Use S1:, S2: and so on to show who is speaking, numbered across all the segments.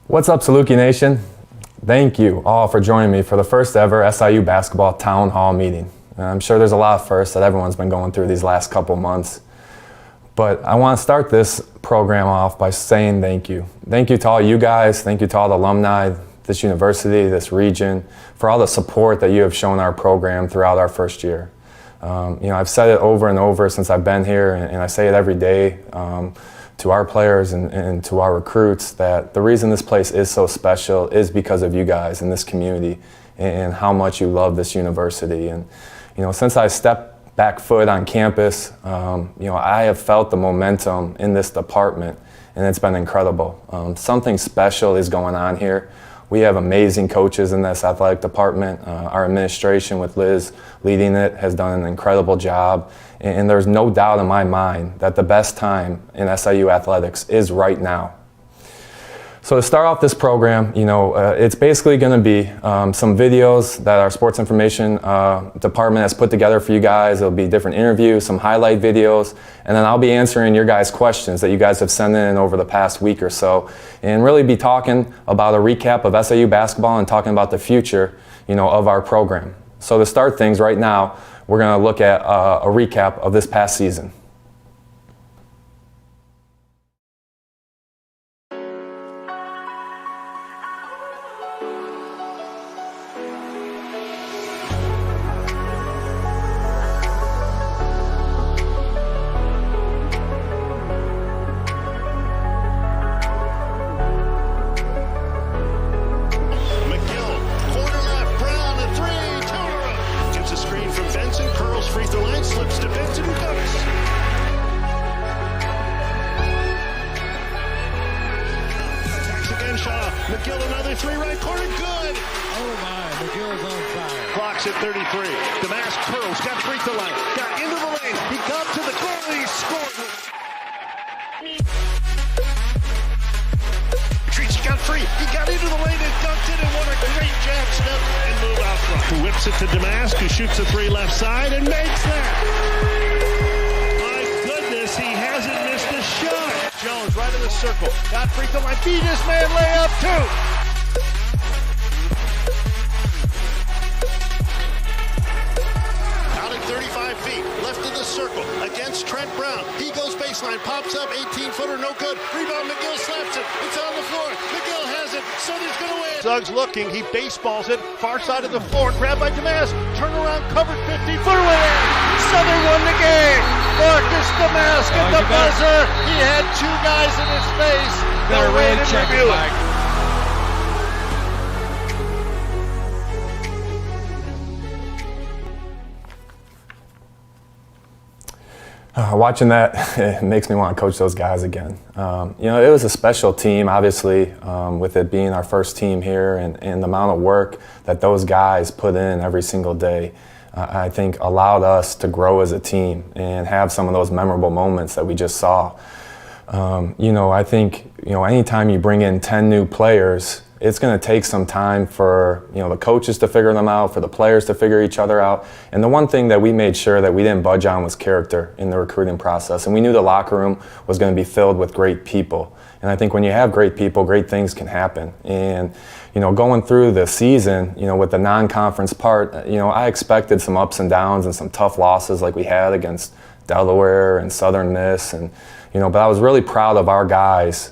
S1: What's up, Saluki Nation? Thank you all for joining me for the first ever SIU basketball town hall meeting. I'm sure there's a lot of firsts that everyone's been going through these last couple months. But I want to start this program off by saying thank you. Thank you to all you guys. Thank you to all the alumni, this university, this region, for all the support that you have shown our program throughout our first year. I've said it over and over since I've been here, and I say it every day to our players and to our recruits, that the reason this place is so special is because of you guys in this community and how much you love this university. And since I stepped back foot on campus, I have felt the momentum in this department, and it's been incredible. Something special is going on here. We have amazing coaches in this athletic department. Our administration, with Liz leading it, has done an incredible job. And there's no doubt in my mind that the best time in SIU athletics is right now. So to start off this program, it's basically going to be some videos that our sports information department has put together for you guys. It'll be different interviews, some highlight videos, and then I'll be answering your guys' questions that you guys have sent in over the past week or so, and really be talking about a recap of SIU basketball and talking about the future, of our program. So to start things right now, we're going to look at a recap of this past season.
S2: makes it 33. Damask curls, got free throw line, got into the lane. He got to the goal, he scored. He got free, he got into the lane and dunked it, and what a great jab step and move out front. Who whips it to Damask, who shoots a three left side and makes that. My goodness, he hasn't missed a shot. Jones right in the circle, got free throw line, beat his man, layup two. Counting 35 feet, left of the circle, against Trent Brown. He goes baseline, pops up, 18-footer, no good. Rebound, McGill slaps it, it's on the floor. McGill has it, Southern's gonna win. Suggs looking, he baseballs it, far side of the floor, grabbed by Damask, turn around, covered 50-footer with it. Southern won the game. Marcus Damask at the buzzer. He had two guys in his face. They'll wait and review it.
S1: Watching that, it makes me want to coach those guys again. It was a special team, obviously, with it being our first team here and the amount of work that those guys put in every single day, I think allowed us to grow as a team and have some of those memorable moments that we just saw. I think, anytime you bring in 10 new players, it's going to take some time for the coaches to figure them out, for the players to figure each other out. And the one thing that we made sure that we didn't budge on was character in the recruiting process. And we knew the locker room was going to be filled with great people. And I think when you have great people, great things can happen. And going through the season, with the non-conference part, I expected some ups and downs and some tough losses like we had against Delaware and Southern Miss, but I was really proud of our guys,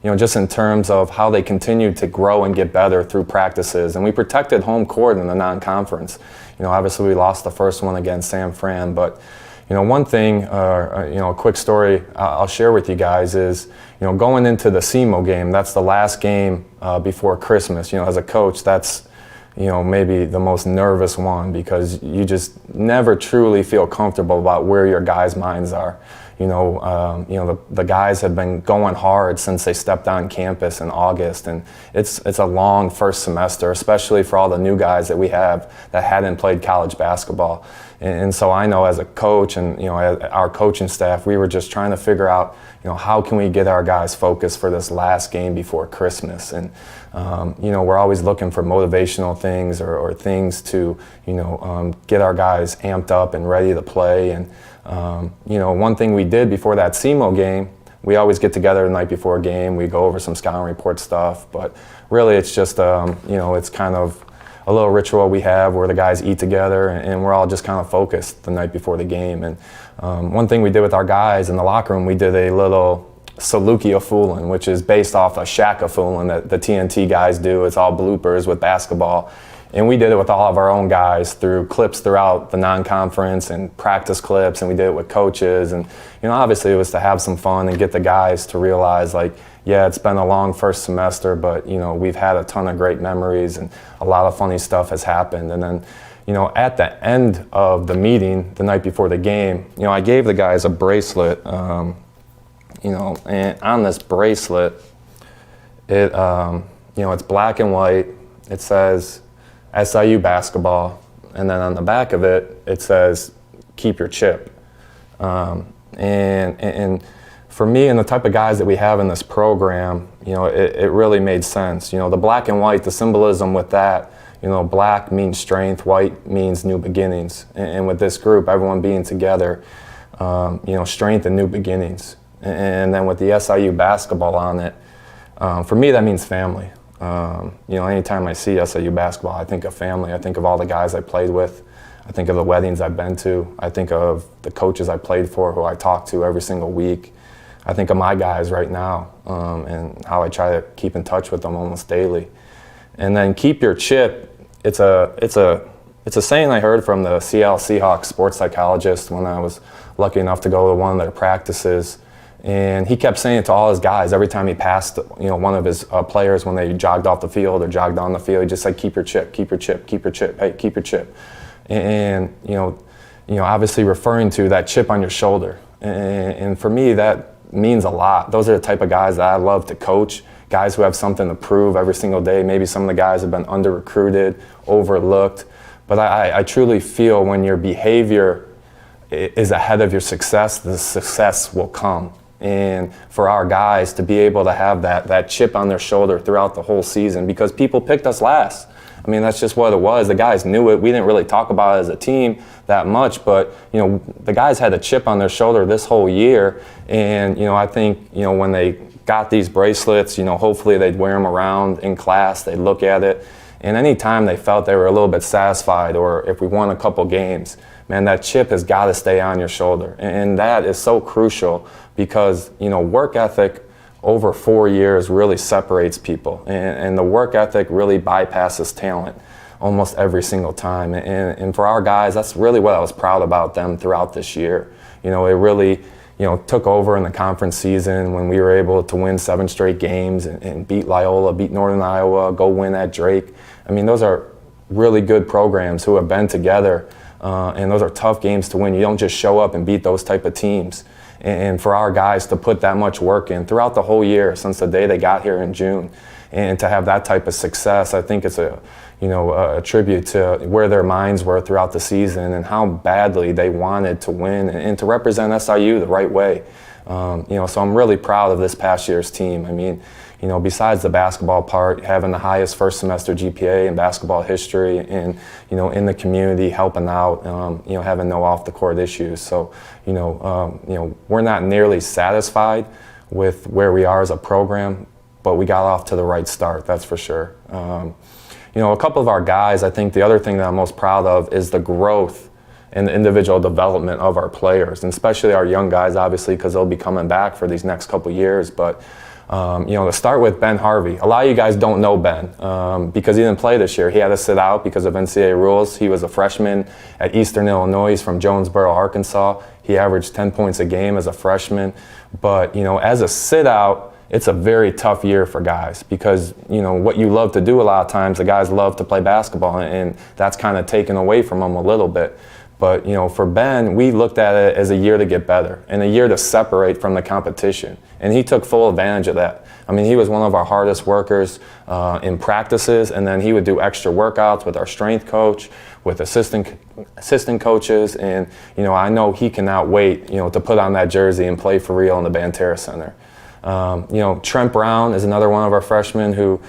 S1: just in terms of how they continued to grow and get better through practices. And we protected home court in the non-conference. Obviously we lost the first one against San Fran, but one thing, a quick story I'll share with you guys is, going into the SEMO game, that's the last game before Christmas. As a coach, that's maybe the most nervous one because you just never truly feel comfortable about where your guys' minds are. The guys have been going hard since they stepped on campus in August, and it's a long first semester, especially for all the new guys that we have that hadn't played college basketball. And so I know as a coach and our coaching staff, we were just trying to figure out how can we get our guys focused for this last game before Christmas. And we're always looking for motivational things or things to get our guys amped up and ready to play. And one thing we did before that SEMO game, we always get together the night before a game. We go over some scouting report stuff, but really it's just it's kind of a little ritual we have where the guys eat together and we're all just kind of focused the night before the game. And one thing we did with our guys in the locker room, we did a little Saluki Athletics, which is based off a Shaq Athletics that the TNT guys do. It's all bloopers with basketball. And we did it with all of our own guys through clips throughout the non-conference and practice clips, and we did it with coaches. And obviously it was to have some fun and get the guys to realize, it's been a long first semester, but we've had a ton of great memories and a lot of funny stuff has happened. And then at the end of the meeting, the night before the game, I gave the guys a bracelet, and on this bracelet, it's black and white. It says SIU basketball, and then on the back of it, it says keep your chip. And for me and the type of guys that we have in this program, it really made sense. The black and white, the symbolism with that, black means strength, white means new beginnings. And with this group, everyone being together, strength and new beginnings. And then with the SIU basketball on it, for me that means family. Anytime I see SIU basketball, I think of family. I think of all the guys I played with. I think of the weddings I've been to. I think of the coaches I played for who I talk to every single week. I think of my guys right now and how I try to keep in touch with them almost daily. And then keep your chip. It's a saying I heard from the Seattle Seahawks sports psychologist when I was lucky enough to go to one of their practices. And he kept saying it to all his guys every time he passed, one of his players when they jogged off the field or jogged on the field. He just said, "Keep your chip, keep your chip, keep your chip. Hey, keep your chip." And obviously referring to that chip on your shoulder. And for me, that means a lot. Those are the type of guys that I love to coach. Guys who have something to prove every single day. Maybe some of the guys have been under-recruited, overlooked, But I truly feel when your behavior is ahead of your success, the success will come. And for our guys to be able to have that chip on their shoulder throughout the whole season, because people picked us last. I mean, that's just what it was. The guys knew it. We didn't really talk about it as a team that much, but, the guys had a chip on their shoulder this whole year. And, I think, when they got these bracelets, hopefully they'd wear them around in class, they'd look at it. And any time they felt they were a little bit satisfied, or if we won a couple games, man, that chip has got to stay on your shoulder. And that is so crucial because, work ethic over 4 years really separates people. And the work ethic really bypasses talent almost every single time. And for our guys, that's really what I was proud about them throughout this year. It really, took over in the conference season when we were able to win 7 straight games and beat Loyola, beat Northern Iowa, go win at Drake. I mean, those are really good programs who have been together, and those are tough games to win. You don't just show up and beat those type of teams. And for our guys to put that much work in throughout the whole year since the day they got here in June, and to have that type of success, I think it's a tribute to where their minds were throughout the season and how badly they wanted to win and to represent SIU the right way. So I'm really proud of this past year's team. I mean, besides the basketball part, having the highest first semester GPA in basketball history, and in the community, helping out, having no off the court issues. So, we're not nearly satisfied with where we are as a program, but we got off to the right start, that's for sure. A couple of our guys, I think the other thing that I'm most proud of is the growth and the individual development of our players, and especially our young guys, obviously, because they'll be coming back for these next couple years. But to start with Ben Harvey, a lot of you guys don't know Ben because he didn't play this year. He had to sit out because of NCAA rules. He was a freshman at Eastern Illinois. He's from Jonesboro, Arkansas. He averaged 10 points a game as a freshman. But, as a sit-out, it's a very tough year for guys because, what you love to do a lot of times, the guys love to play basketball, and that's kind of taken away from them a little bit. But, for Ben, we looked at it as a year to get better and a year to separate from the competition. And he took full advantage of that. I mean, he was one of our hardest workers in practices, and then he would do extra workouts with our strength coach, with assistant coaches. And, I know he cannot wait, to put on that jersey and play for real in the Banterra Center. Trent Brown is another one of our freshmen who,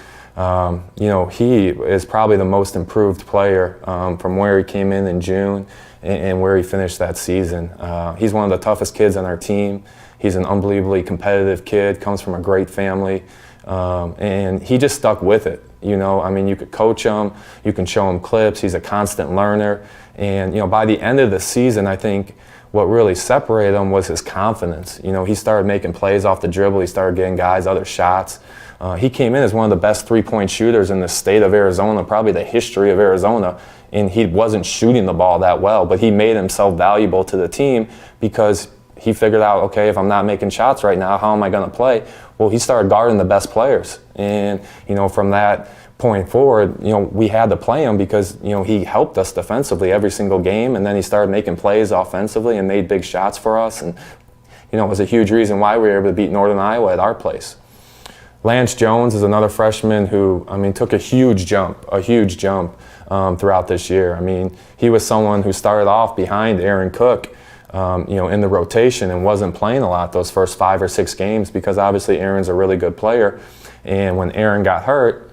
S1: he is probably the most improved player from where he came in June and where he finished that season. He's one of the toughest kids on our team. He's an unbelievably competitive kid, comes from a great family, and he just stuck with it. You could coach him, you can show him clips, he's a constant learner. And, by the end of the season, I think what really separated him was his confidence. He started making plays off the dribble, he started getting guys other shots. He came in as one of the best three-point shooters in the state of Arizona, probably the history of Arizona, and he wasn't shooting the ball that well, but he made himself valuable to the team because he figured out, okay, if I'm not making shots right now, how am I going to play? Well, he started guarding the best players, and from that point forward, we had to play him because he helped us defensively every single game, and then he started making plays offensively and made big shots for us, and it was a huge reason why we were able to beat Northern Iowa at our place. Lance Jones is another freshman who, took a huge jump throughout this year. He was someone who started off behind Aaron Cook, in the rotation and wasn't playing a lot those first 5 or 6 games because obviously Aaron's a really good player. And when Aaron got hurt,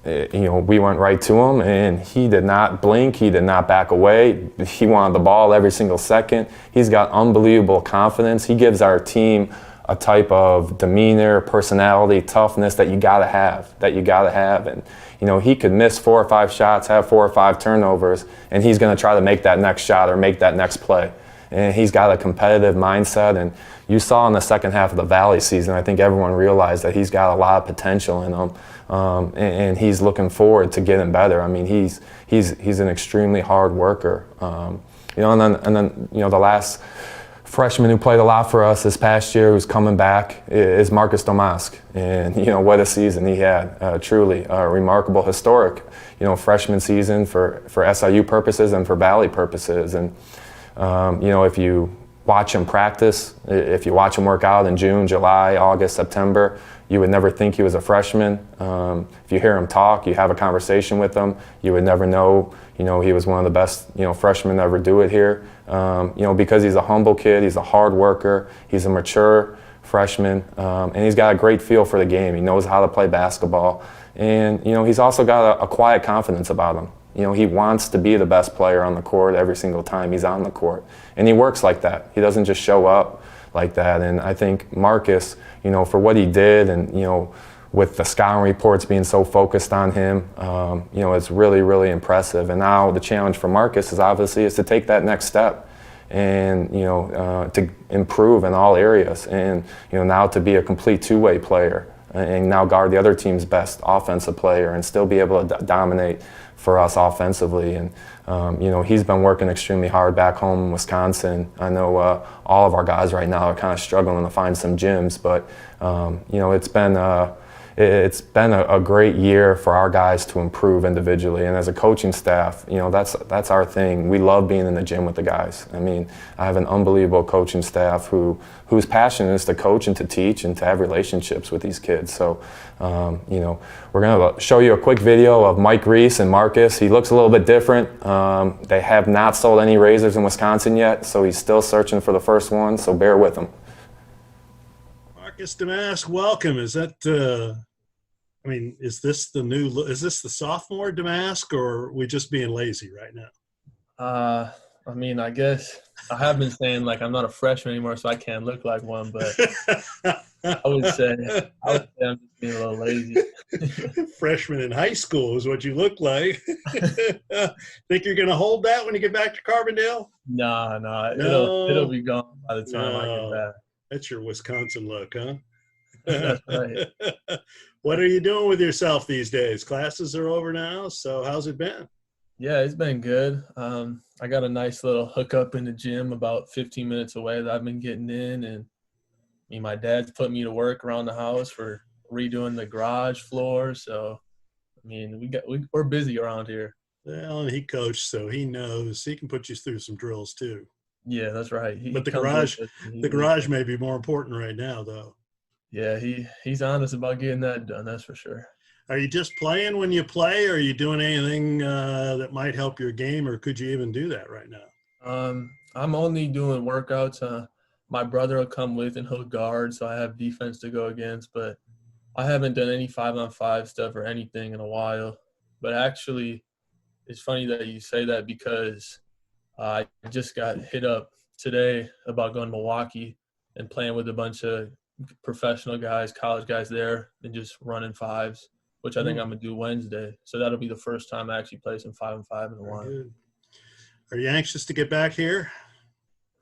S1: we went right to him, and he did not blink. He did not back away. He wanted the ball every single second. He's got unbelievable confidence. He gives our team a type of demeanor, personality, toughness that you gotta have. And he could miss 4 or 5 shots, have 4 or 5 turnovers, and he's gonna try to make that next shot or make that next play. And he's got a competitive mindset, and you saw in the second half of the Valley season, I think everyone realized that he's got a lot of potential in him, and he's looking forward to getting better. He's an extremely hard worker. And then the last freshman who played a lot for us this past year, who's coming back, is Marcus Domask. And what a season he had! Truly a remarkable, historic, freshman season for SIU purposes and for Valley purposes. And if you watch him practice, if you watch him work out in June, July, August, September, you would never think he was a freshman. If you hear him talk, you have a conversation with him, you would never know, he was one of the best, freshmen to ever do it here. Because he's a humble kid, he's a hard worker, he's a mature freshman, and he's got a great feel for the game. He knows how to play basketball, and he's also got a quiet confidence about him. He wants to be the best player on the court every single time he's on the court. And he works like that. He doesn't just show up like that. And I think Marcus, for what he did and, with the scouting reports being so focused on him, it's really, really impressive. And now the challenge for Marcus is to take that next step and, to improve in all areas. And, now to be a complete two-way player and now guard the other team's best offensive player and still be able to dominate for us offensively. And he's been working extremely hard back home in Wisconsin. I know all of our guys right now are kind of struggling to find some gyms, but it's been a great year for our guys to improve individually. And as a coaching staff, that's our thing. We love being in the gym with the guys. I mean, I have an unbelievable coaching staff whose passion is to coach and to teach and to have relationships with these kids. So, we're going to show you a quick video of Mike Reese and Marcus. He looks a little bit different. They have not sold any razors in Wisconsin yet, so he's still searching for the first one, so bear with him.
S3: Marcus Damask, welcome. Is that is this the sophomore Damask, or are we just being lazy right now?
S4: I guess I have been saying I'm not a freshman anymore, so I can't look like one, but I would say I'm just being a little lazy.
S3: Freshman in high school is what you look like. Think you're going to hold that when you get back to Carbondale?
S4: No, it'll be gone by the time I get back.
S3: That's your Wisconsin look, huh?
S4: That's right.
S3: What are you doing with yourself these days? Classes are over now, so how's it been?
S4: Yeah, it's been good. I got a nice little hookup in the gym about 15 minutes away that I've been getting in, and my dad's put me to work around the house for redoing the garage floor. So, we're busy around here.
S3: Well, and he coached, so he knows. He can put you through some drills too.
S4: Yeah, that's right.
S3: But the garage may be more important right now, though.
S4: Yeah, he's honest about getting that done, that's for sure.
S3: Are you just playing when you play, or are you doing anything that might help your game, or could you even do that right now?
S4: I'm only doing workouts. My brother will come with and he'll guard, so I have defense to go against, but I haven't done any 5-on-5 stuff or anything in a while. But actually, it's funny that you say that because I just got hit up today about going to Milwaukee and playing with a bunch of professional guys, college guys there, and just running fives, which I think I'm going to do Wednesday. So that'll be the first time I actually play some 5-on-5 in a while.
S3: Good. Are you anxious to get back here?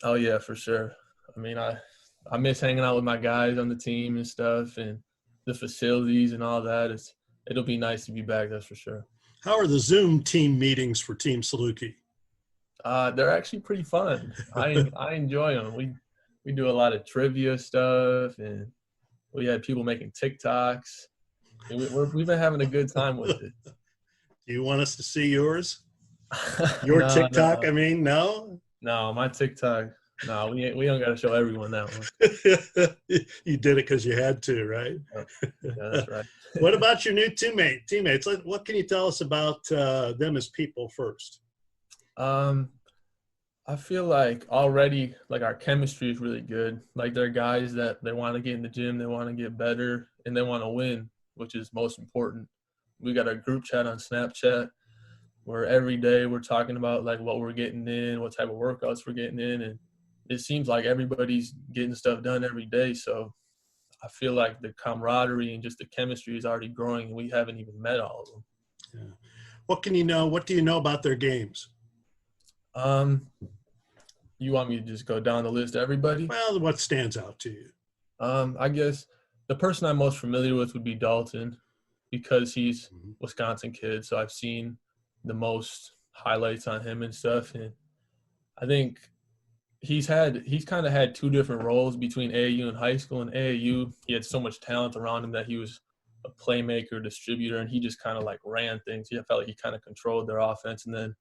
S4: Oh, yeah, for sure. I miss hanging out with my guys on the team and stuff and the facilities and all that. It'll be nice to be back, that's for sure.
S3: How are the Zoom team meetings for Team Saluki?
S4: They're actually pretty fun. I enjoy them. We do a lot of trivia stuff, and we had people making TikToks. We've been having a good time with it.
S3: Do you want us to see yours? Your
S4: No,
S3: TikTok,
S4: no.
S3: No?
S4: No, my TikTok. No, we don't got to show everyone that one.
S3: You did it because you had to, right?
S4: Yeah, that's right.
S3: What about your new teammates? What can you tell us about them as people first?
S4: I feel like already our chemistry is really good. They're guys that they want to get in the gym, they want to get better, and they want to win, which is most important. We got a group chat on Snapchat where every day we're talking about what we're getting in, what type of workouts we're getting in, and it seems like everybody's getting stuff done every day. So I feel like the camaraderie and just the chemistry is already growing, and we haven't even met all of them.
S3: Yeah. What do you know about their games?
S4: You want me to just go down the list of everybody?
S3: Well, what stands out to you?
S4: I guess the person I'm most familiar with would be Dalton because he's Wisconsin kid. So I've seen the most highlights on him and stuff. And I think he's kind of had two different roles between AAU and high school. In AAU, he had so much talent around him that he was a playmaker, distributor, and he just kind of ran things. He felt like he kind of controlled their offense. And then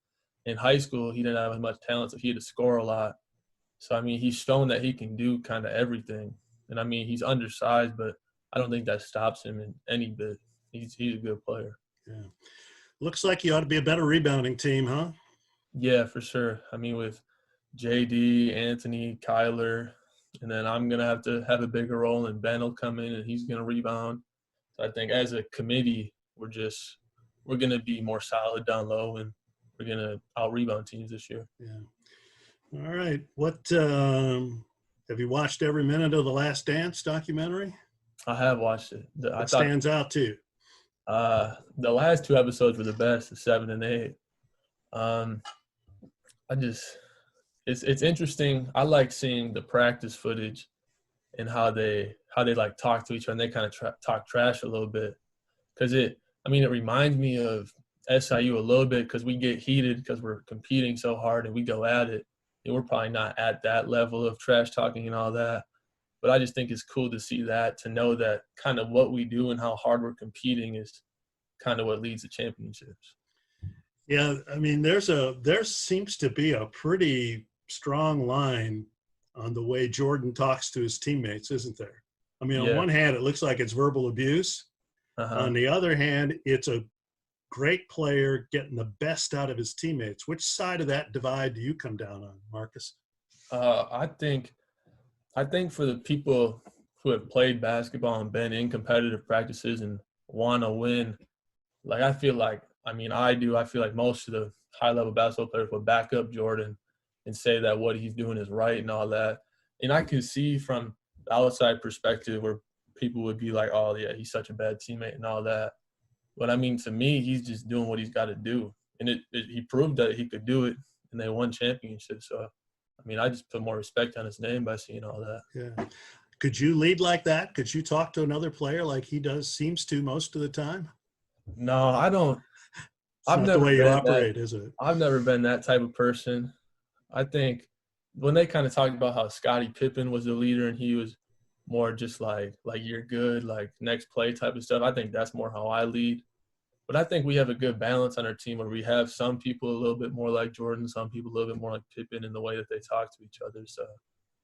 S4: in high school, he didn't have as much talent, so he had to score a lot. So, I mean, he's shown that he can do kind of everything. And, I mean, he's undersized, but I don't think that stops him in any bit. He's a good player.
S3: Yeah. Looks like you ought to be a better rebounding team, huh?
S4: Yeah, for sure. I mean, with JD, Anthony, Kyler, and then I'm going to have a bigger role, and Ben will come in and he's going to rebound. So I think as a committee, we're going to be more solid down low, and we're going to out-rebound teams this year.
S3: Yeah. All right. What have you watched every minute of The Last Dance documentary?
S4: I have watched it.
S3: What stands out to you?
S4: The last 2 episodes were the best, the 7 and 8. It's interesting. I like seeing the practice footage and how they like talk to each other, and they kind of talk trash a little bit, because it reminds me of SIU a little bit, because we get heated because we're competing so hard and we go at it, and we're probably not at that level of trash talking and all that. But I just think it's cool to see that, to know that kind of what we do and how hard we're competing is kind of what leads to championships.
S3: Yeah, I mean, there seems to be a pretty strong line on the way Jordan talks to his teammates, isn't there? I mean, on one hand, it looks like it's verbal abuse. On the other hand, it's a great player getting the best out of his teammates. Which side of that divide do you come down on, Marcus?
S4: I think for the people who have played basketball and been in competitive practices and want to win, like I feel like most of the high-level basketball players would back up Jordan and say that what he's doing is right and all that. And I can see from the outside perspective where people would be like, oh, yeah, he's such a bad teammate and all that. But, I mean, to me, he's just doing what he's got to do. And he proved that he could do it, and they won championships. So, I mean, I just put more respect on his name by seeing all that.
S3: Yeah. Could you lead like that? Could you talk to another player like he seems to most of the time?
S4: No, I don't.
S3: It's not the way you operate, is it?
S4: I've never been that type of person. I think when they kind of talked about how Scottie Pippen was the leader and he was more just like you're good, like next play type of stuff, I think that's more how I lead. But I think we have a good balance on our team where we have some people a little bit more like Jordan, some people a little bit more like Pippen in the way that they talk to each other. So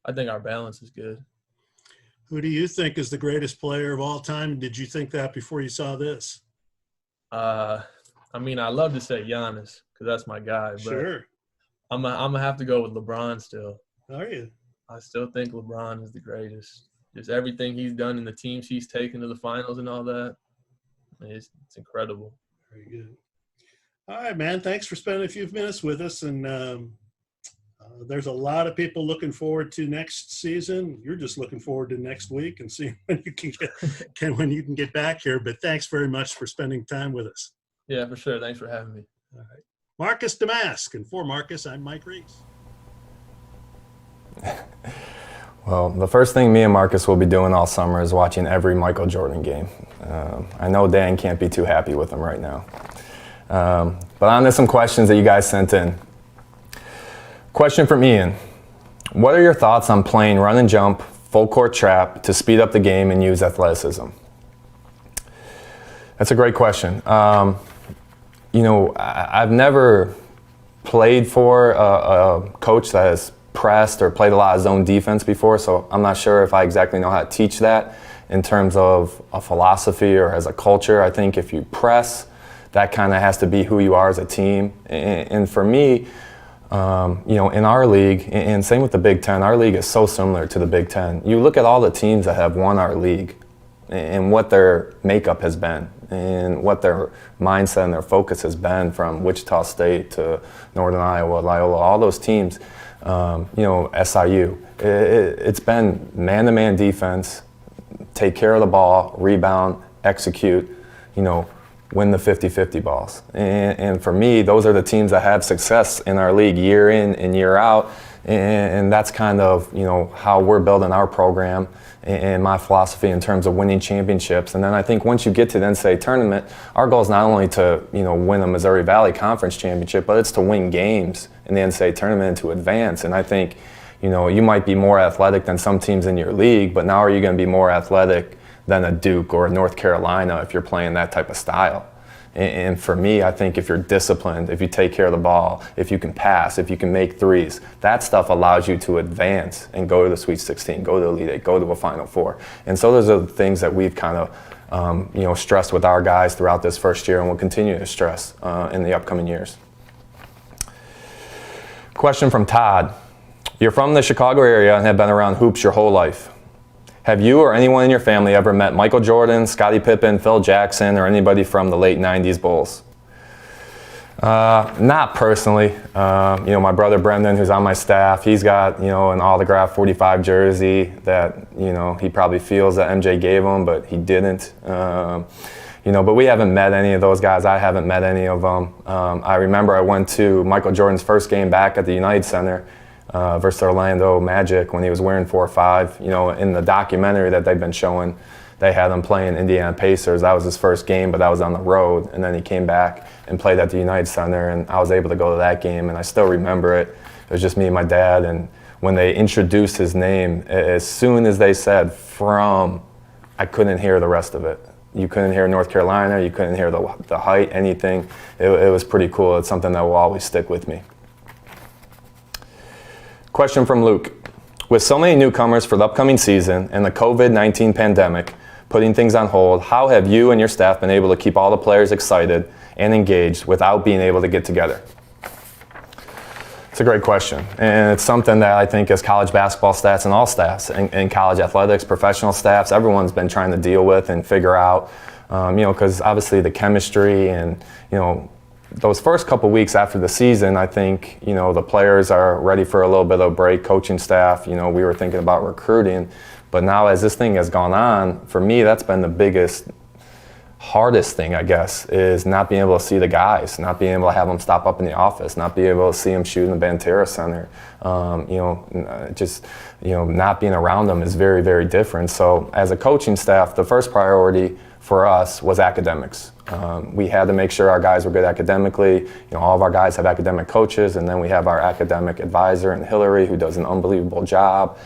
S4: I think our balance is good.
S3: Who do you think is the greatest player of all time? Did you think that before you saw this?
S4: I mean, I love to say Giannis because that's my guy. But
S3: sure.
S4: I'm gonna have to go with LeBron still.
S3: Are you?
S4: I still think LeBron is the greatest. Just everything he's done in the teams he's taken to the finals and all that. It's incredible.
S3: Very good. All right, man. Thanks for spending a few minutes with us. And there's a lot of people looking forward to next season. You're just looking forward to next week and seeing when you can get back here. But thanks very much for spending time with us.
S4: Yeah, for sure. Thanks for having me.
S3: All right. Marcus Damask. And for Marcus, I'm Mike Reese.
S1: Well, the first thing me and Marcus will be doing all summer is watching every Michael Jordan game. I know Dan can't be too happy with him right now. But on to some questions that you guys sent in. Question from Ian. What are your thoughts on playing run and jump, full court trap to speed up the game and use athleticism? That's a great question. I've never played for a coach that has pressed or played a lot of zone defense before, so I'm not sure if I exactly know how to teach that in terms of a philosophy or as a culture. I think if you press, that kind of has to be who you are as a team. And for me, in our league, and same with the Big Ten, our league is so similar to the Big Ten. You look at all the teams that have won our league and what their makeup has been and what their mindset and their focus has been, from Wichita State to Northern Iowa, Loyola, all those teams. SIU, it's been man-to-man defense, take care of the ball, rebound, execute, win the 50-50 balls. And for me, those are the teams that have success in our league year in and year out. And that's kind of, how we're building our program and my philosophy in terms of winning championships. And then I think once you get to the NCAA tournament, our goal is not only to, win a Missouri Valley Conference championship, but it's to win games in the NCAA tournament and to advance. And I think, you might be more athletic than some teams in your league, but now are you going to be more athletic than a Duke or a North Carolina if you're playing that type of style? And for me, I think if you're disciplined, if you take care of the ball, if you can pass, if you can make threes, that stuff allows you to advance and go to the Sweet 16, go to the Elite Eight, go to a Final Four. And so those are the things that we've kind of stressed with our guys throughout this first year, and will continue to stress in the upcoming years. Question from Todd. You're from the Chicago area and have been around hoops your whole life. Have you or anyone in your family ever met Michael Jordan, Scottie Pippen, Phil Jackson, or anybody from the late 90s Bulls? Not personally. My brother Brendan, who's on my staff, he's got, an autographed 45 jersey that, he probably feels that MJ gave him, but he didn't. But we haven't met any of those guys. I haven't met any of them. I remember I went to Michael Jordan's first game back at the United Center versus Orlando Magic when he was wearing 4-5. In the documentary that they've been showing, they had him playing Indiana Pacers. That was his first game, but that was on the road. And then he came back and played at the United Center, and I was able to go to that game, and I still remember it. It was just me and my dad, and when they introduced his name, as soon as they said from, I couldn't hear the rest of it. You couldn't hear North Carolina, you couldn't hear the height, anything. It was pretty cool. It's something that will always stick with me. Question from Luke. With so many newcomers for the upcoming season and the COVID-19 pandemic putting things on hold, how have you and your staff been able to keep all the players excited and engaged without being able to get together? It's a great question, and it's something that I think as college basketball staffs and all staffs and college athletics, professional staffs, everyone's been trying to deal with and figure out, because obviously the chemistry and, those first couple weeks after the season, I think, the players are ready for a little bit of a break, coaching staff, we were thinking about recruiting, but now as this thing has gone on, for me, that's been the biggest, hardest thing, I guess, is not being able to see the guys, not being able to have them stop up in the office, not being able to see them shoot in the Banterra Center. Not being around them is very, very different. So as a coaching staff, the first priority for us was academics. We had to make sure our guys were good academically. All of our guys have academic coaches, and then we have our academic advisor in Hillary, who does an unbelievable job.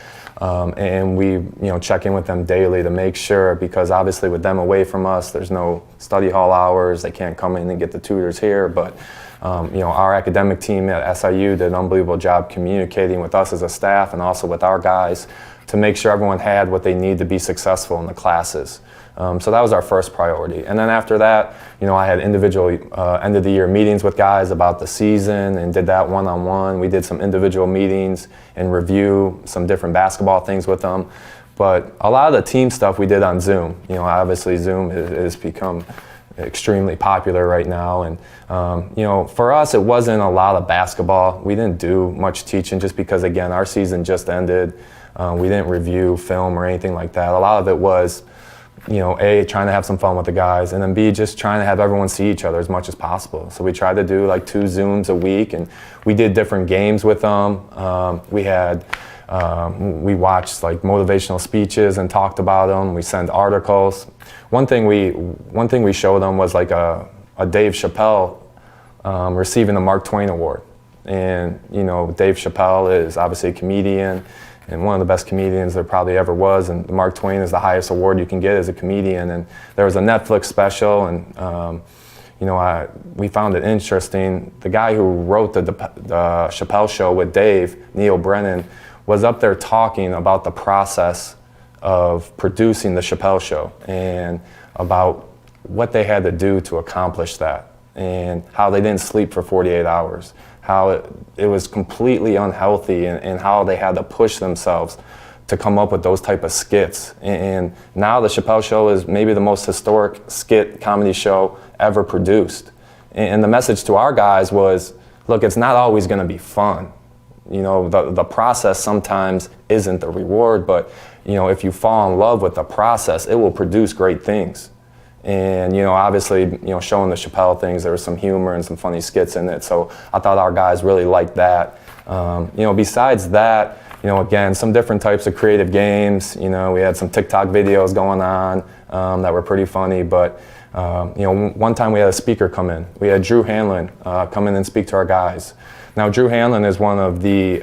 S1: And we, check in with them daily to make sure, because obviously with them away from us, there's no study hall hours. They can't come in and get the tutors here. But, our academic team at SIU did an unbelievable job communicating with us as a staff and also with our guys to make sure everyone had what they need to be successful in the classes. So that was our first priority. And then after that, I had individual end of the year meetings with guys about the season and did that one-on-one. We did some individual meetings and review some different basketball things with them. But a lot of the team stuff we did on Zoom. Obviously Zoom has become extremely popular right now. And, for us, it wasn't a lot of basketball. We didn't do much teaching just because, again, our season just ended. We didn't review film or anything like that. A lot of it was, A, trying to have some fun with the guys, and then B, just trying to have everyone see each other as much as possible. So we tried to do like 2 Zooms a week, and we did different games with them. We watched like motivational speeches and talked about them. We sent articles. One thing we showed them was like a Dave Chappelle receiving the Mark Twain Award. And, Dave Chappelle is obviously a comedian and one of the best comedians there probably ever was, and Mark Twain is the highest award you can get as a comedian. And there was a Netflix special, and we found it interesting. The guy who wrote the Chappelle Show with Dave, Neil Brennan, was up there talking about the process of producing the Chappelle Show and about what they had to do to accomplish that, and how they didn't sleep for 48 hours. How it was completely unhealthy, and how they had to push themselves to come up with those type of skits. And now the Chappelle Show is maybe the most historic skit comedy show ever produced. And the message to our guys was, look, it's not always gonna be fun. The process sometimes isn't the reward, but if you fall in love with the process, it will produce great things. And, obviously, showing the Chappelle things, there was some humor and some funny skits in it. So I thought our guys really liked that. Besides that, again, some different types of creative games. We had some TikTok videos going on that were pretty funny. But, one time we had a speaker come in. We had Drew Hanlon come in and speak to our guys. Now, Drew Hanlon is one of the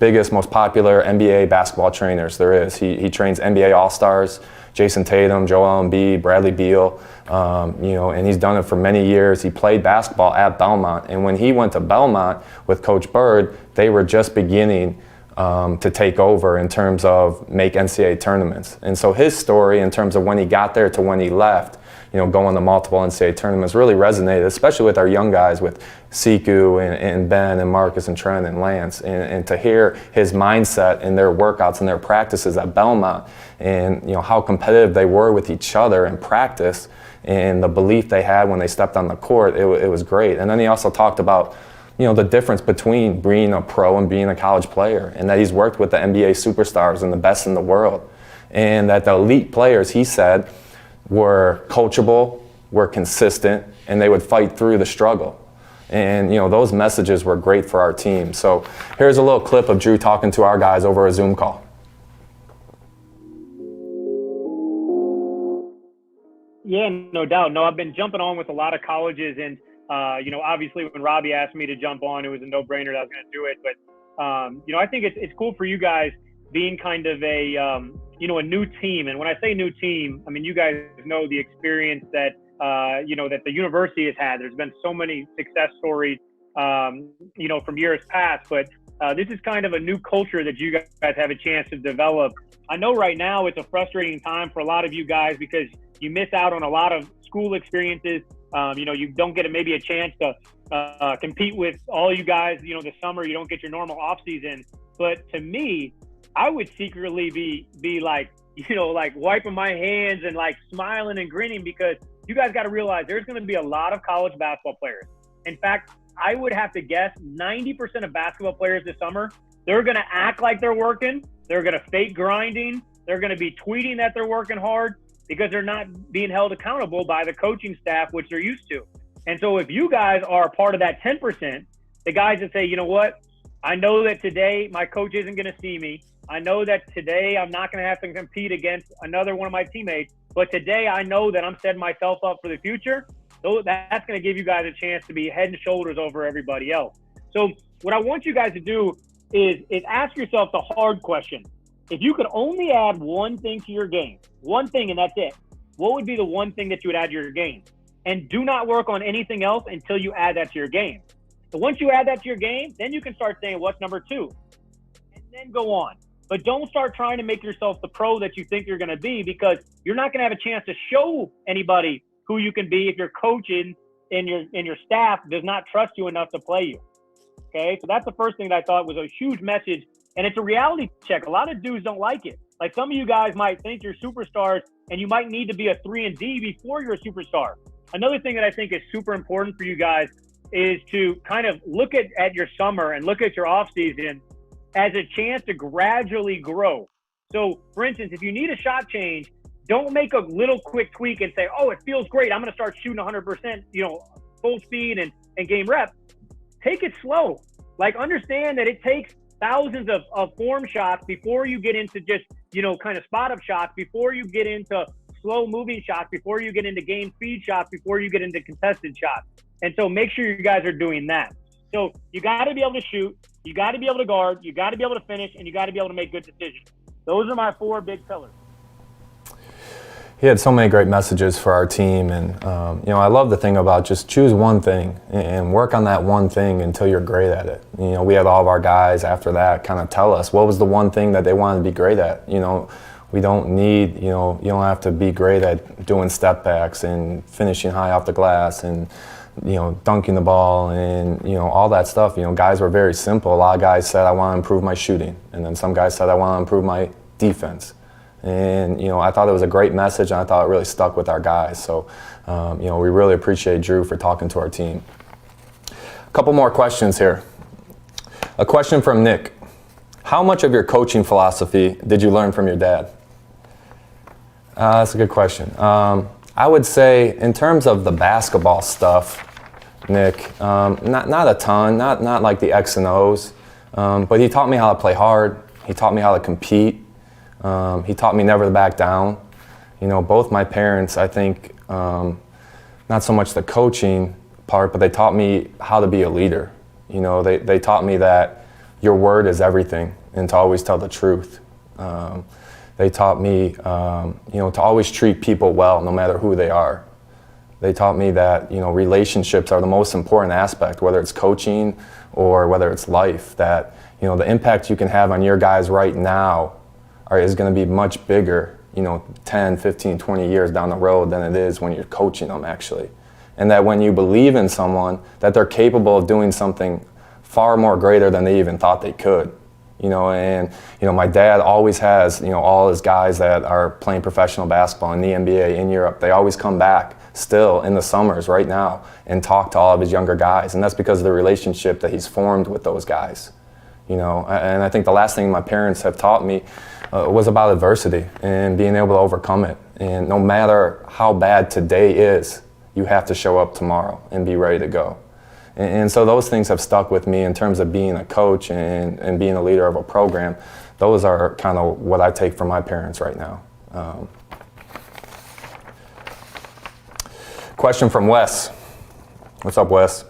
S1: biggest, most popular NBA basketball trainers there is. He trains NBA All-Stars, Jason Tatum, Joel Embiid, Bradley Beal, and he's done it for many years. He played basketball at Belmont, and when he went to Belmont with Coach Bird, they were just beginning to take over in terms of make NCAA tournaments. And so his story in terms of when he got there to when he left, going to multiple NCAA tournaments really resonated, especially with our young guys, with Siku and Ben and Marcus and Trent and Lance. And to hear his mindset in their workouts and their practices at Belmont, and how competitive they were with each other in practice, and the belief they had when they stepped on the court, it was great. And then he also talked about the difference between being a pro and being a college player, and that he's worked with the NBA superstars and the best in the world, and that the elite players, he said, were coachable, were consistent, and they would fight through the struggle. And those messages were great for our team. So here's a little clip of Drew talking to our guys over a Zoom call.
S5: Yeah, no doubt. No, I've been jumping on with a lot of colleges, and obviously when Robbie asked me to jump on, it was a no-brainer that I was going to do it. But I think it's cool for you guys being kind of a new team. And when I say new team, I mean, you guys know the experience that that the university has had. There's been so many success stories, from years past. But this is kind of a new culture that you guys have a chance to develop. I know right now it's a frustrating time for a lot of you guys because you miss out on a lot of school experiences. You don't get maybe a chance to compete with all you guys, this summer. You don't get your normal off season. But to me, I would secretly be like wiping my hands and like smiling and grinning, because you guys got to realize there's going to be a lot of college basketball players. In fact, I would have to guess 90% of basketball players this summer, they're going to act like they're working. They're going to fake grinding. They're going to be tweeting that they're working hard because they're not being held accountable by the coaching staff, which they're used to. And so if you guys are part of that 10%, the guys that say, you know what, I know that today my coach isn't going to see me. I know that today I'm not going to have to compete against another one of my teammates, but today I know that I'm setting myself up for the future. So that's going to give you guys a chance to be head and shoulders over everybody else. So what I want you guys to do is ask yourself the hard question. If you could only add one thing to your game, one thing and that's it, what would be the one thing that you would add to your game? And do not work on anything else until you add that to your game. So once you add that to your game, then you can start saying, what's number two? And then go on. But don't start trying to make yourself the pro that you think you're going to be, because you're not going to have a chance to show anybody who you can be if your coaching and your staff does not trust you enough to play you. Okay, so that's the first thing that I thought was a huge message, and it's a reality check. A lot of dudes don't like it. Like some of you guys might think you're superstars, and you might need to be a 3 and D before you're a superstar. Another thing that I think is super important for you guys is to kind of look at your summer and look at your off season as a chance to gradually grow. So, for instance, if you need a shot change, don't make a little quick tweak and say, oh, it feels great, I'm going to start shooting 100%, full speed and game rep. Take it slow. Like, understand that it takes thousands of form shots before you get into just, kind of spot-up shots, before you get into slow-moving shots, before you get into game speed shots, before you get into contested shots. And so make sure you guys are doing that. So you got to be able to shoot, you got to be able to guard, you got to be able to finish, and you got to be able to make good decisions. Those are my 4 big pillars.
S1: He had so many great messages for our team, and I love the thing about just choose one thing and work on that one thing until you're great at it. We had all of our guys after that kind of tell us what was the one thing that they wanted to be great at. We don't need, you don't have to be great at doing step backs and finishing high off the glass and dunking the ball and, all that stuff. Guys were very simple. A lot of guys said, I want to improve my shooting. And then some guys said, I want to improve my defense. And, I thought it was a great message, and I thought it really stuck with our guys. So, we really appreciate Drew for talking to our team. A couple more questions here. A question from Nick. How much of your coaching philosophy did you learn from your dad? That's a good question. I would say in terms of the basketball stuff, Nick, not a ton, not like the X and O's, but he taught me how to play hard. He taught me how to compete. He taught me never to back down. Both my parents, I think, not so much the coaching part, but they taught me how to be a leader. They taught me that, your word is everything and to always tell the truth. They taught me, to always treat people well no matter who they are. They taught me that, relationships are the most important aspect, whether it's coaching or whether it's life, that, the impact you can have on your guys right now is going to be much bigger, 10, 15, 20 years down the road than it is when you're coaching them actually. And that when you believe in someone, that they're capable of doing something far more greater than they even thought they could. My dad always has, all his guys that are playing professional basketball in the NBA in Europe, they always come back still in the summers right now and talk to all of his younger guys. And that's because of the relationship that he's formed with those guys. And I think the last thing my parents have taught me was about adversity and being able to overcome it. And no matter how bad today is, you have to show up tomorrow and be ready to go. And so those things have stuck with me in terms of being a coach and being a leader of a program. Those are kind of what I take from my parents right now. Question from Wes. What's up, Wes?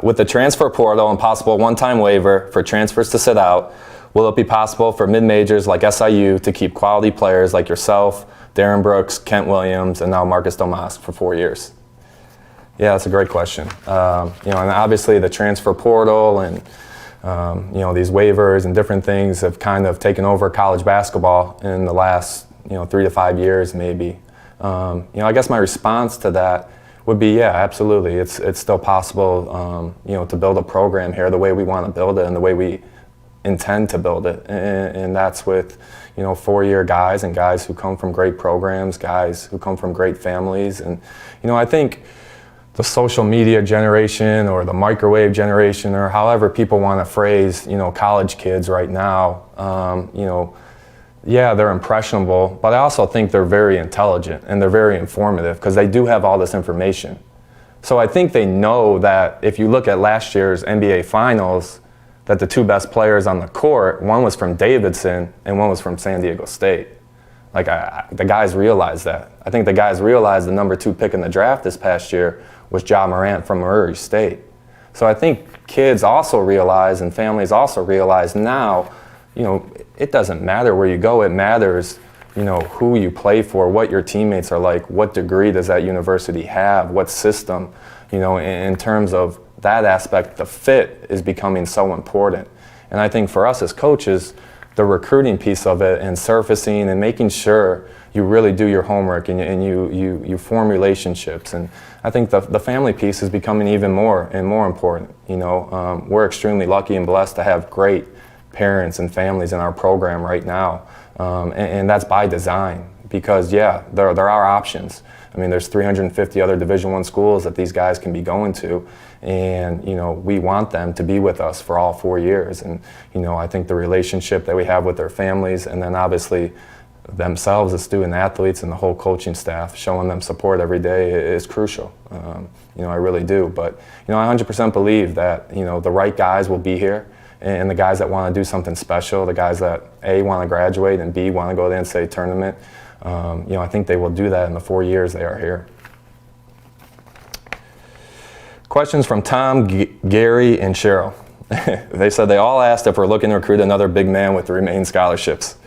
S1: With the transfer portal and possible one-time waiver for transfers to sit out, will it be possible for mid-majors like SIU to keep quality players like yourself, Darren Brooks, Kent Williams, and now Marcus Domask for 4 years? Yeah, that's a great question. And obviously the transfer portal and these waivers and different things have kind of taken over college basketball in the last 3 to 5 years maybe. I guess my response to that would be, yeah, absolutely. It's still possible, to build a program here the way we want to build it and the way we intend to build it. And that's with, 4-year guys and guys who come from great programs, guys who come from great families. And, I think the social media generation or the microwave generation or however people want to phrase, college kids right now, yeah, they're impressionable, but I also think they're very intelligent and they're very informative because they do have all this information. So I think they know that if you look at last year's NBA Finals, that the two best players on the court, one was from Davidson and one was from San Diego State. The guys realized that. I think the guys realized the number 2 pick in the draft this past year was Ja Morant from Murray State. So I think kids also realize and families also realize now, it doesn't matter where you go. It matters, who you play for, what your teammates are like, what degree does that university have, what system, in terms of that aspect, the fit is becoming so important. And I think for us as coaches, the recruiting piece of it and surfacing and making sure you really do your homework and you form relationships. And I think the family piece is becoming even more and more important. We're extremely lucky and blessed to have great parents and families in our program right now. And that's by design because, yeah, there are options. I mean, there's 350 other Division I schools that these guys can be going to. And, we want them to be with us for all 4 years. And, I think the relationship that we have with their families and then obviously themselves as student athletes and the whole coaching staff, showing them support every day is crucial. I really do. But, I 100% believe that, the right guys will be here. And the guys that want to do something special, the guys that A, want to graduate and B, want to go to the NCAA tournament, I think they will do that in the 4 years they are here. Questions from Tom, Gary, and Cheryl. They said they all asked if we're looking to recruit another big man with the remaining scholarships.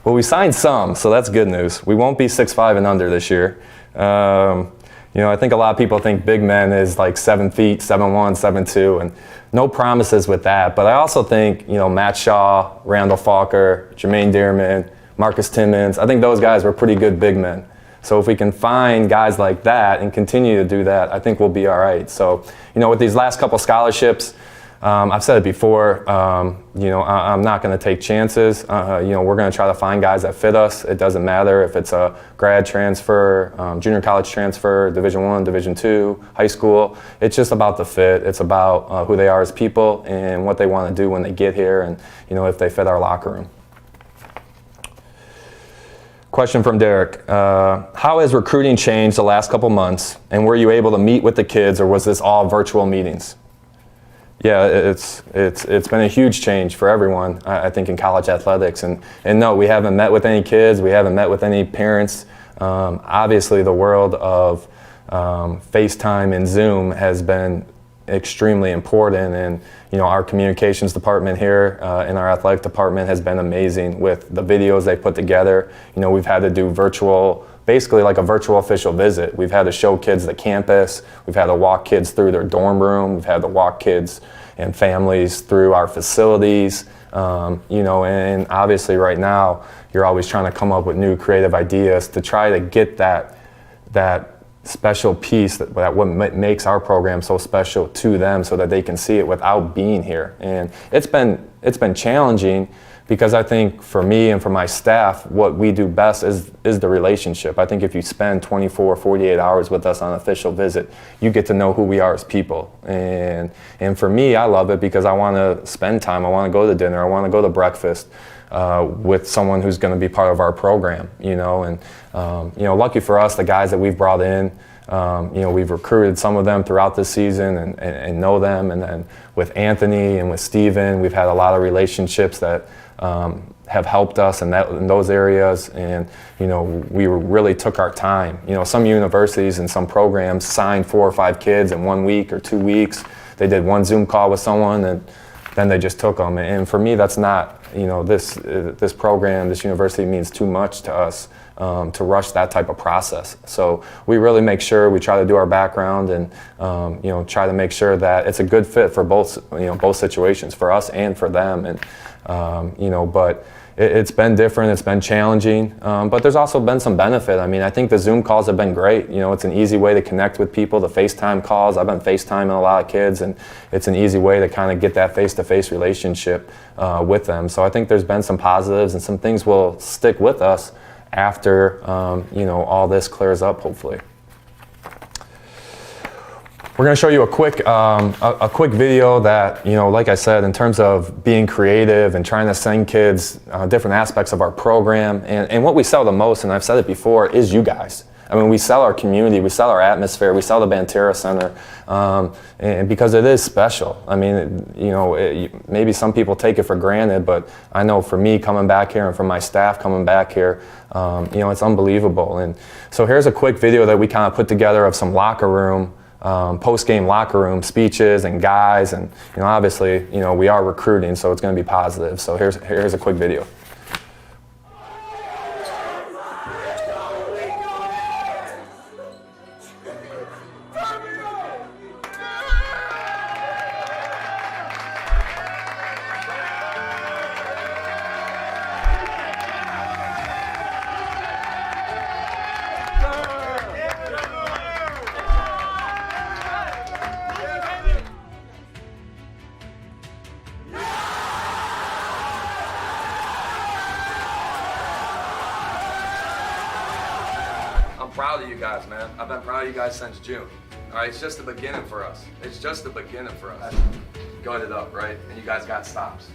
S1: Well, we signed some, so that's good news. We won't be 6'5" and under this year. I think a lot of people think big men is like 7 feet, 7'1", 7'2", and no promises with that. But I also think, Matt Shaw, Randall Falker, Jermaine Dearman, Marcus Timmons, I think those guys were pretty good big men. So if we can find guys like that and continue to do that, I think we'll be all right. So, with these last couple scholarships, I've said it before, I'm not going to take chances. We're going to try to find guys that fit us. It doesn't matter if it's a grad transfer, junior college transfer, Division I, Division II, high school. It's just about the fit. It's about who they are as people and what they want to do when they get here and, if they fit our locker room. Question from Derek. How has recruiting changed the last couple months, and were you able to meet with the kids, or was this all virtual meetings? Yeah, it's been a huge change for everyone, I think, in college athletics. And no, we haven't met with any kids. We haven't met with any parents. Obviously, the world of FaceTime and Zoom has been extremely important. And our communications department here in our athletic department has been amazing with the videos they put together. We've had to do basically like a virtual official visit. We've had to show kids the campus. We've had to walk kids through their dorm room. We've had to walk kids and families through our facilities. And obviously right now you're always trying to come up with new creative ideas to try to get that special piece that what makes our program so special to them, so that they can see it without being here. And it's been challenging, because I think for me and for my staff, what we do best is the relationship. I think if you spend 24, 48 hours with us on an official visit, you get to know who we are as people. And for me, I love it because I want to spend time. I want to go to dinner. I want to go to breakfast with someone who's going to be part of our program. And lucky for us, the guys that we've brought in, we've recruited some of them throughout this season and know them. And then with Anthony and with Steven, we've had a lot of relationships that have helped us in those areas. And we really took our time. Some universities and some programs signed 4 or 5 kids in 1 week or 2 weeks. They did one Zoom call with someone and then they just took them. And for me, that's not, this program, this university means too much to us to rush that type of process. So we really make sure we try to do our background and try to make sure that it's a good fit for both situations, for us and for them. And but it's been different, it's been challenging, but there's also been some benefit. I think the Zoom calls have been great. It's an easy way to connect with people. The FaceTime calls, I've been FaceTiming a lot of kids, and it's an easy way to kind of get that face-to-face relationship with them. So I think there's been some positives, and some things will stick with us after all this clears up, hopefully. We're going to show you a quick video that, like I said, in terms of being creative and trying to send kids different aspects of our program. And what we sell the most, and I've said it before, is you guys. We sell our community, we sell our atmosphere, we sell the Banterra Center, and because it is special. Maybe some people take it for granted, but I know for me coming back here and for my staff coming back here, it's unbelievable. And so here's a quick video that we kind of put together of some locker room, post-game locker room speeches and guys, and obviously we are recruiting, so it's going to be positive. So here's a quick video. Proud of you guys, man. I've been proud of you guys since June. All right, it's just the beginning for us. It's just the beginning for us. Gutted up, right? And you guys got stops.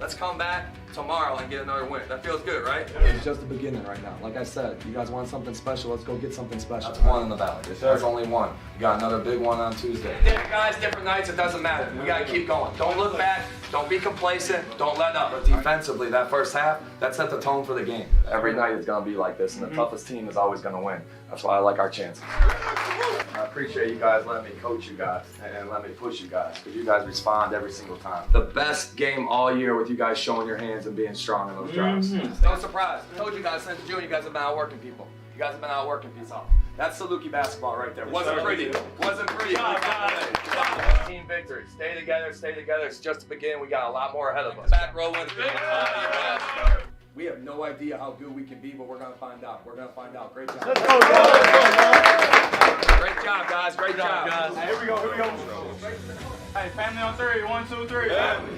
S1: Let's come back tomorrow and get another win. That feels good, right? It's just the beginning right now. Like I said, you guys want something special, let's go get something special. That's one in the valley. There's only one. We got another big one on Tuesday. Different guys, different nights, it doesn't matter. We gotta keep going. Don't look back, don't be complacent, don't let up. But defensively, that first half, that set the tone for the game. Every night is gonna be like this, and the toughest team is always gonna win. That's why I like our chances. I appreciate you guys letting me coach you guys and let me push you guys, because you guys respond every single time. The best game all year with you guys showing your hands and being strong in those drives. No surprise. I told you guys since June, you guys have been outworking people. You guys have been outworking people. That's Saluki basketball right there. Wasn't pretty. Team victory. Stay together, stay together. It's just the beginning. We got a lot more ahead of us. Back row wins. We have no idea how good we can be, but we're going to find out. We're going to find out. Great job. Let's go. Great job, guys. Great job, guys.
S6: Hey, here we go. Hey, family on 3. 1, 2, 3. Family.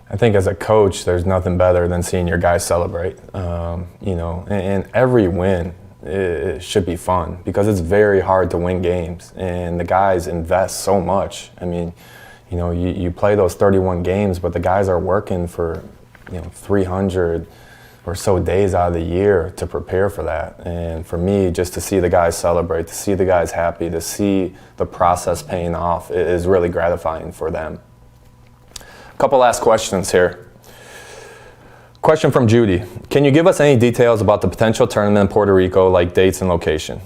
S1: I think as a coach, there's nothing better than seeing your guys celebrate. And every win, it should be fun, because it's very hard to win games, and the guys invest so much. You play those 31 games, but the guys are working for 300 or so days out of the year to prepare for that. And for me, just to see the guys celebrate, to see the guys happy, to see the process paying off is really gratifying for them. A couple last questions here. Question from Judy. Can you give us any details about the potential tournament in Puerto Rico, like dates and location?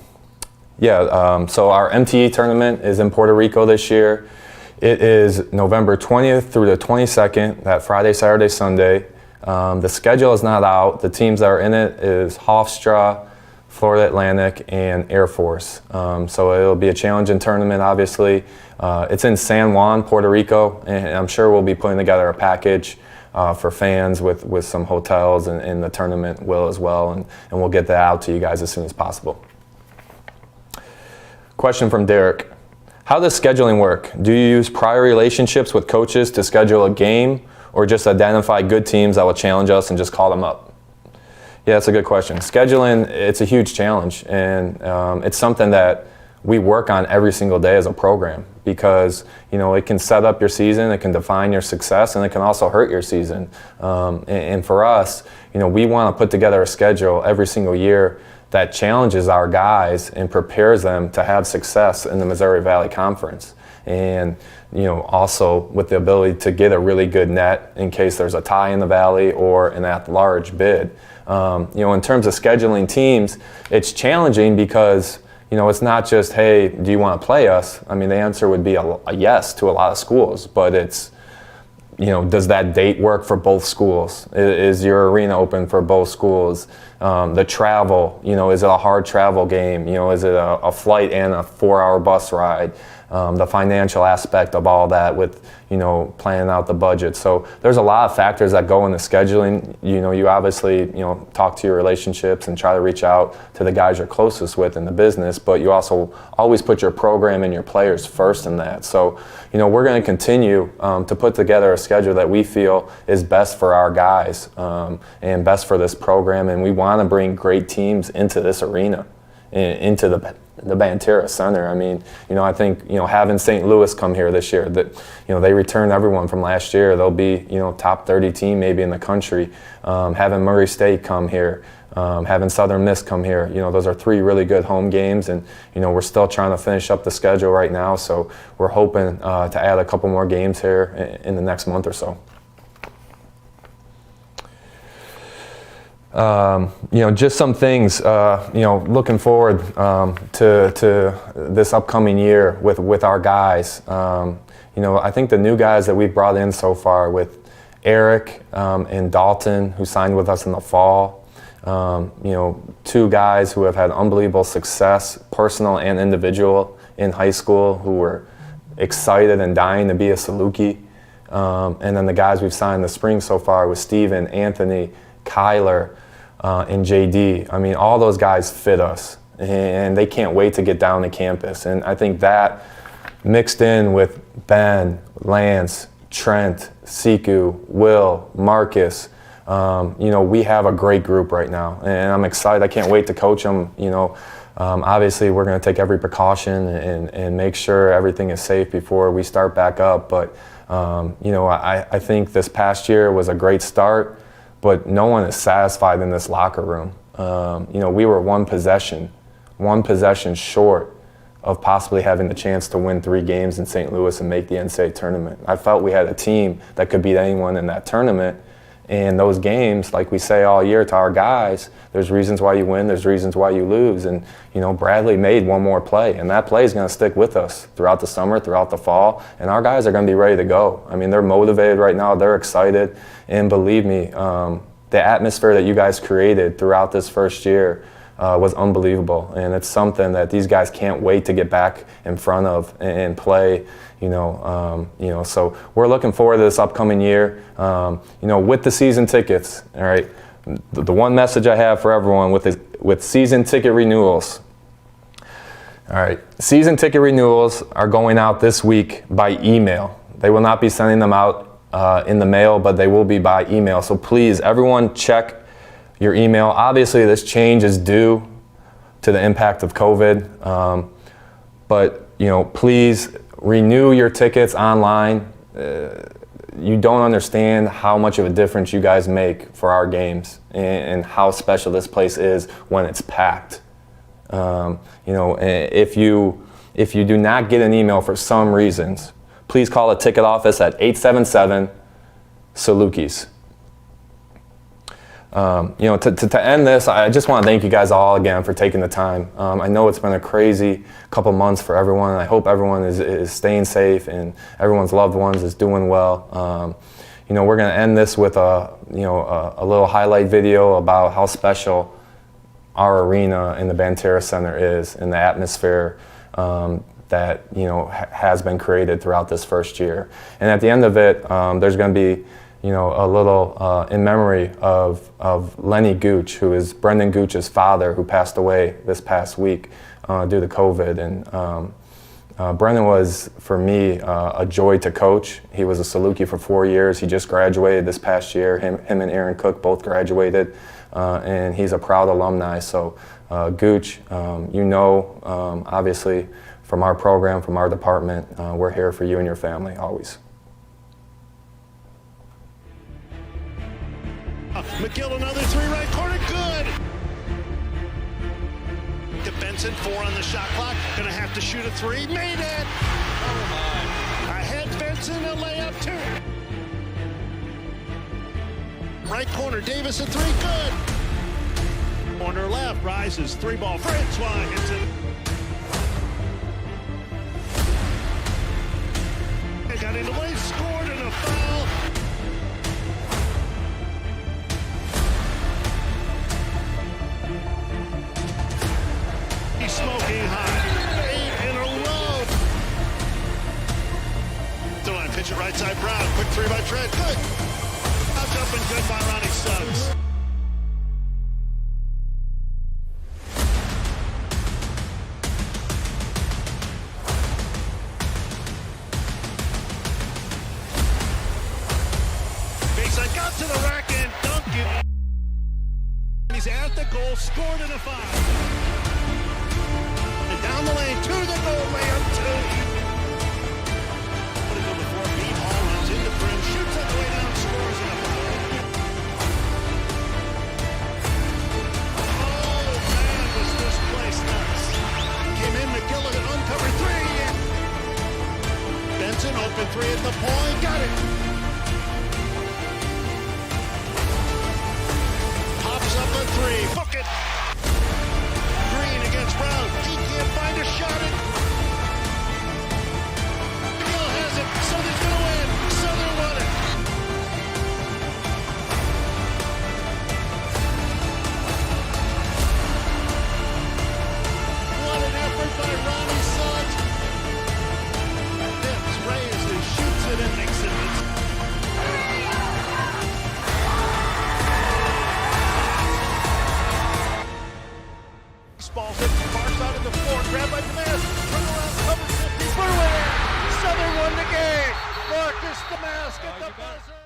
S1: Yeah, so our MTE tournament is in Puerto Rico this year. It is November 20th through the 22nd, that Friday, Saturday, Sunday. The schedule is not out. The teams that are in it is Hofstra, Florida Atlantic, and Air Force. So it'll be a challenging tournament, obviously. It's in San Juan, Puerto Rico, and I'm sure we'll be putting together a package for fans with some hotels, and the tournament will as well, and we'll get that out to you guys as soon as possible. Question from Derek. How does scheduling work? Do you use prior relationships with coaches to schedule a game, or just identify good teams that will challenge us and just call them up? Yeah, that's a good question. Scheduling, it's a huge challenge, and it's something that we work on every single day as a program, because it can set up your season, it can define your success, and it can also hurt your season. And for us, we want to put together a schedule every single year that challenges our guys and prepares them to have success in the Missouri Valley Conference. And also with the ability to get a really good net in case there's a tie in the Valley or an at-large bid. In terms of scheduling teams, it's challenging because it's not just, hey, do you want to play us? I mean, the answer would be a yes to a lot of schools, but it's, does that date work for both schools? Is your arena open for both schools? The travel, is it a hard travel game? Is it a flight and a 4-hour bus ride? The financial aspect of all that with, planning out the budget. So there's a lot of factors that go into scheduling. You obviously, talk to your relationships and try to reach out to the guys you're closest with in the business, but you also always put your program and your players first in that. So, we're going to continue to put together a schedule that we feel is best for our guys and best for this program, and we want to bring great teams into this arena, into the Banterra Center. I mean, I think, having St. Louis come here this year, that, they returned everyone from last year. They'll be, top 30 team maybe in the country. Having Murray State come here, having Southern Miss come here, those are 3 really good home games, and, we're still trying to finish up the schedule right now, so we're hoping to add a couple more games here in the next month or so. Just some things, looking forward to this upcoming year with our guys. I think the new guys that we've brought in so far with Eric and Dalton, who signed with us in the fall, 2 guys who have had unbelievable success, personal and individual, in high school, who were excited and dying to be a Saluki. And then the guys we've signed in the spring so far with Steven, Anthony, Kyler, and JD. I mean, all those guys fit us, and they can't wait to get down to campus. And I think that mixed in with Ben, Lance, Trent, Siku, Will, Marcus, we have a great group right now, and I'm excited. I can't wait to coach them. Obviously, we're going to take every precaution and make sure everything is safe before we start back up. But, I think this past year was a great start. But no one is satisfied in this locker room. We were one possession short of possibly having the chance to win 3 games in St. Louis and make the NCAA tournament. I felt we had a team that could beat anyone in that tournament. And those games, like we say all year to our guys, there's reasons why you win, there's reasons why you lose. And, Bradley made one more play, and that play is going to stick with us throughout the summer, throughout the fall. And our guys are going to be ready to go. I mean, they're motivated right now, they're excited. And believe me, the atmosphere that you guys created throughout this first year was unbelievable. And it's something that these guys can't wait to get back in front of and play. So we're looking forward to this upcoming year. With the season tickets, all right. The one message I have for everyone with season ticket renewals. All right, season ticket renewals are going out this week by email. They will not be sending them out in the mail, but they will be by email. So please, everyone, check your email. Obviously, this change is due to the impact of COVID, but please renew your tickets online. You don't understand how much of a difference you guys make for our games and how special this place is when it's packed. If you do not get an email for some reasons, please call a ticket office at 877 Salukis. To end this, I just want to thank you guys all again for taking the time. I know it's been a crazy couple months for everyone, and I hope everyone is staying safe and everyone's loved ones is doing well. We're going to end this with a little highlight video about how special our arena in the Banterra Center is and the atmosphere that has been created throughout this first year. And at the end of it, there's going to be a little in memory of Lenny Gooch, who is Brendan Gooch's father, who passed away this past week due to COVID. And Brendan was, for me, a joy to coach. He was a Saluki for 4 years. He just graduated this past year. Him and Aaron Cook both graduated, and he's a proud alumni. So Gooch, obviously from our program, from our department, we're here for you and your family always.
S2: McGill, another three, right corner, good. To Benson, 4 on the shot clock. Gonna have to shoot a 3. Made it. Oh my. Ahead Benson, a layup 2. Right corner, Davis, a 3, good. Corner left, rises, 3-ball. Francois hits it. They got in the way, scored, and a foul. Smoking high, 8 in a row. Don't pitch it right side, Brown. Quick 3 by Trent, good. Out jumping, good by Ronnie Suggs. Baseline got to the rack and dunked it. He's at the goal, scored in a 5. Down the lane, to the goal, layup 2. Put it over 4 feet, Hall runs into Prim, shoots on the way down, scores in a foul. Oh man, was this place nuts. Came in, McGill with an uncovered 3. Benson, open 3 at the point, got it. Pops up a 3, book it. Green against Brown. He can't find a shot. McGill has it. Southern's going to win. Southern won it. What an effort by Ronnie Suggs. Dips, raises, shoots it, and makes it. Balls hit far side of the floor, grabbed by Damas, turn around, cover 50, put away there. Southern won the game. Marcus Damas at the buzzer.